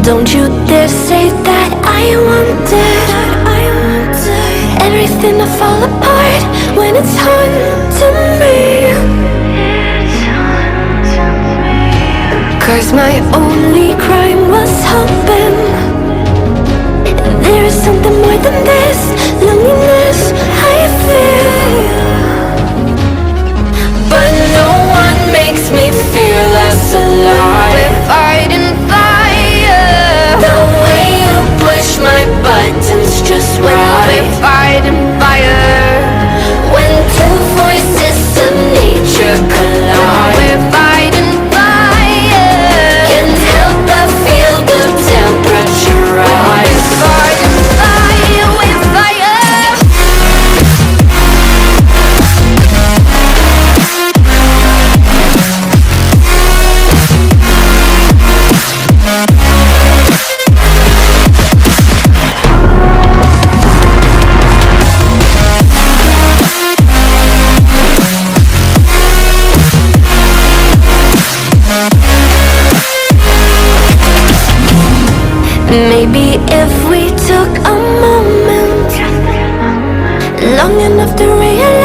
Don't you dare say that I wanted everything to fall apart when it's haunting me. 'Cause my only crime was hoping there is something more than this loneliness I feel. But no one makes me feel less alive. We're fighting fire. The way you push my buttons just right. We're fighting fire. When two voices of nature collide. We're fighting fire. Can't help but feel the temperature rise. We're fighting fire. We're fire. Maybe if we took a moment long enough to realize